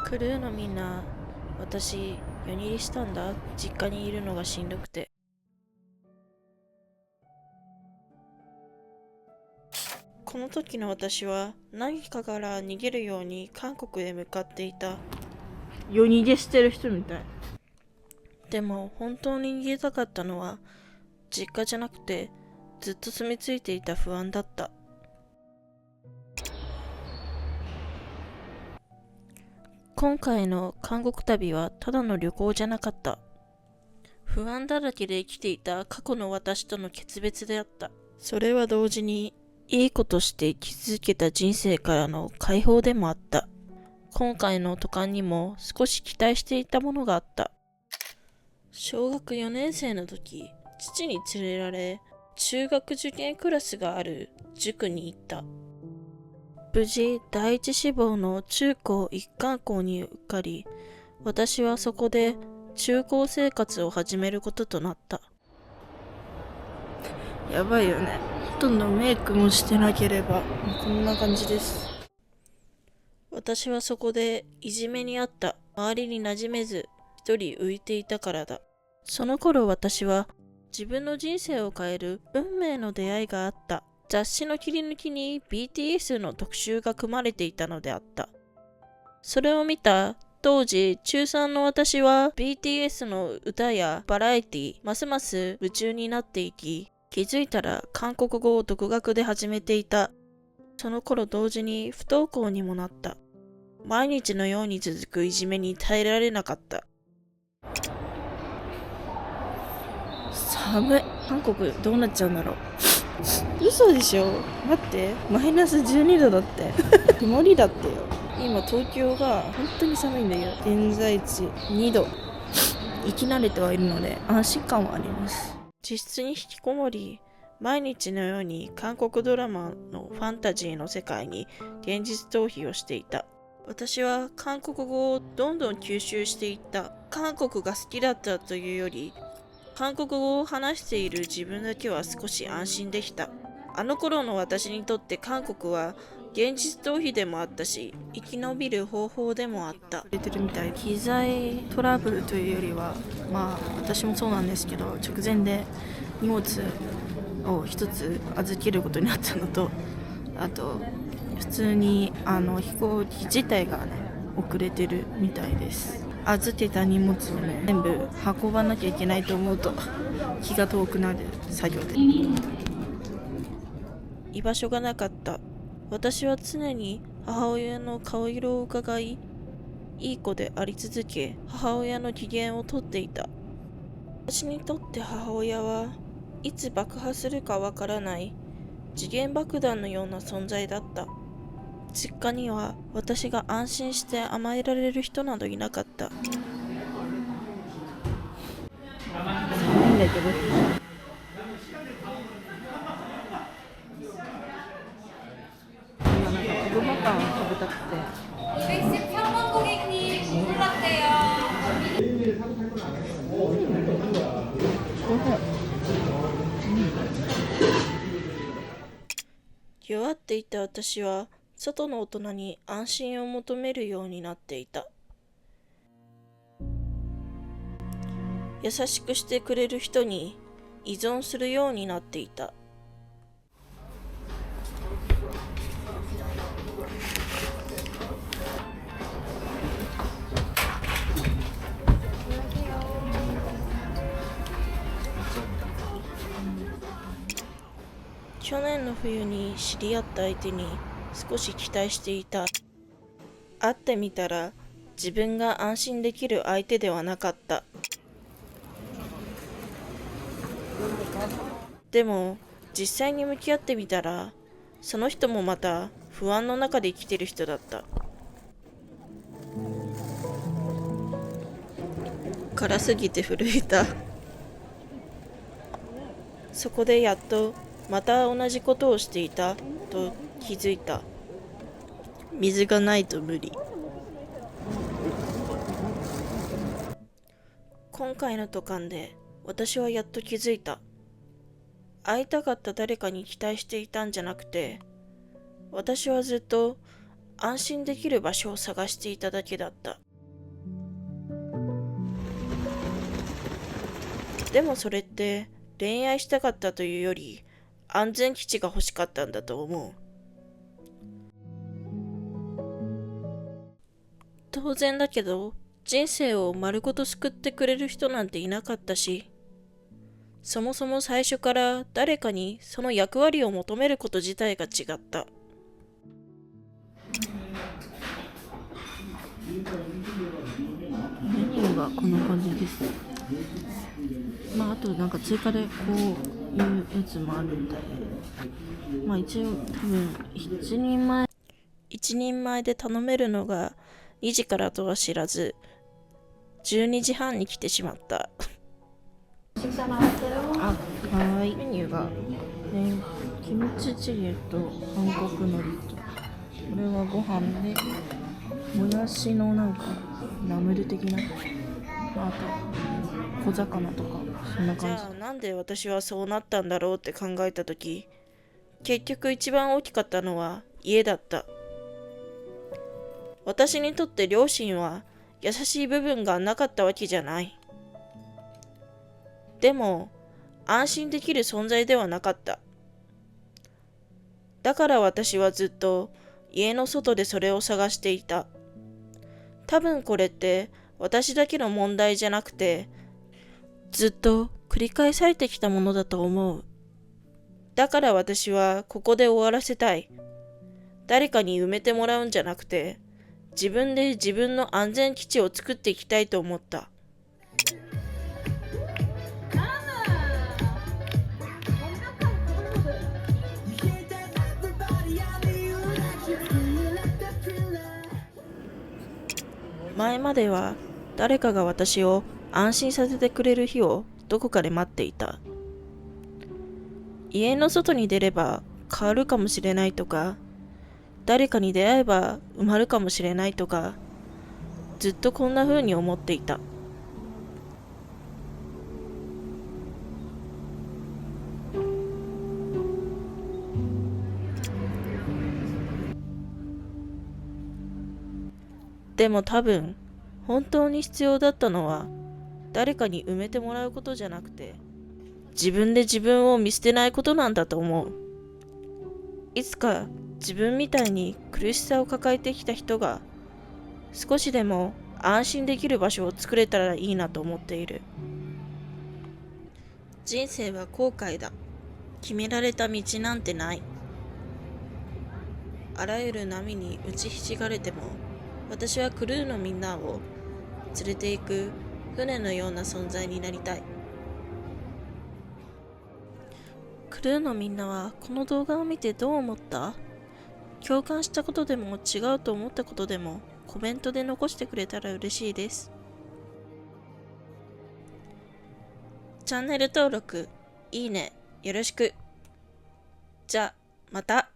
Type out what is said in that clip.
クルーのみんな、私、夜逃げしたんだ。実家にいるのがしんどくて。この時の私は何かから逃げるように韓国へ向かっていた。夜逃げしてる人みたい。でも本当に逃げたかったのは実家じゃなくて、ずっと住み着いていた不安だった。今回の韓国旅はただの旅行じゃなかった。不安だらけで生きていた過去の私との決別であった。それは同時にいいことして生き続けた人生からの解放でもあった。今回の渡韓にも少し期待していたものがあった。小学4年生の時、父に連れられ、中学受験クラスがある塾に行った。無事、第一志望の中高一貫校に受かり、私はそこで中高生活を始めることとなった。やばいよね。ほとんどメイクもしてなければこんな感じです。私はそこでいじめにあった。周りに馴染めず一人浮いていたからだ。その頃私は自分の人生を変える運命の出会いがあった。雑誌の切り抜きに BTS の特集が組まれていたのであった。それを見た当時中3の私は BTS の歌やバラエティますます夢中になっていき、気づいたら韓国語を独学で始めていた。その頃同時に不登校にもなった。毎日のように続くいじめに耐えられなかった。寒い。韓国どうなっちゃうんだろう。嘘でしょ。待って、マイナス12度だって。曇りだってよ。今東京が本当に寒いんだけど、現在地2度。生き慣れてはいるので安心感はあります。自室に引きこもり、毎日のように韓国ドラマのファンタジーの世界に現実逃避をしていた。私は韓国語をどんどん吸収していった。韓国が好きだったというより、韓国語を話している自分だけは少し安心できた。あの頃の私にとって韓国は現実逃避でもあったし、生き延びる方法でもあった。出てるみたい。機材トラブルというよりは、私もそうなんですけど、直前で荷物を一つ預けることになったのと、あと普通に飛行機自体がね遅れてるみたいです。預けた荷物をね全部運ばなきゃいけないと思うと気が遠くなる作業で、居場所がなかった。私は常に母親の顔色を伺い、いい子であり続け、母親の機嫌をとっていた。私にとって母親はいつ爆破するかわからない時限爆弾のような存在だった。実家には私が安心して甘えられる人などいなかった。寒いんだけど今なんか子供パンを食べたくて。213번 고객님 불렀대요. 弱っていた私は外の大人に安心を求めるようになっていた。優しくしてくれる人に依存するようになっていた。去年の冬に知り合った相手に少し期待していた。会ってみたら自分が安心できる相手ではなかった。でも実際に向き合ってみたら、その人もまた不安の中で生きてる人だった。辛すぎて震えた。そこでやっとまた同じことをしていたと気づいた。水がないと無理。今回の渡韓で私はやっと気づいた。会いたかった誰かに期待していたんじゃなくて、私はずっと安心できる場所を探していただけだった。でもそれって恋愛したかったというより安全基地が欲しかったんだと思う。当然だけど、人生を丸ごと救ってくれる人なんていなかったし、そもそも最初から誰かにその役割を求めること自体が違った。メニューがこんな感じです。あとなんか追加でこういうやつもあるみたいで、一応多分一人前で頼めるのが2時からとは知らず、12時半に来てしまった。はい。メニューが、キムチチゲと韓国海苔と、これはご飯で、もやしのなんかナムル的な、あと小魚とかそんなじ感じ。ゃあなんで私はそうなったんだろうって考えたとき、結局一番大きかったのは家だった。私にとって両親は優しい部分がなかったわけじゃない。でも安心できる存在ではなかった。だから私はずっと家の外でそれを探していた。多分これって私だけの問題じゃなくて、ずっと繰り返されてきたものだと思う。だから私はここで終わらせたい。誰かに埋めてもらうんじゃなくて、自分で自分の安全基地を作っていきたいと思った。前までは誰かが私を安心させてくれる日をどこかで待っていた。家の外に出れば変わるかもしれないとか、誰かに出会えば埋まるかもしれないとか、ずっとこんな風に思っていた。でも多分、本当に必要だったのは、誰かに埋めてもらうことじゃなくて、自分で自分を見捨てないことなんだと思う。いつか自分みたいに苦しさを抱えてきた人が、少しでも安心できる場所を作れたらいいなと思っている。人生は後悔だ。決められた道なんてない。あらゆる波に打ちひしがれても、私はクルーのみんなを連れて行く船のような存在になりたい。クルーのみんなはこの動画を見てどう思った？共感したことでも違うと思ったことでもコメントで残してくれたら嬉しいです。チャンネル登録、いいね、よろしく。じゃあ、また。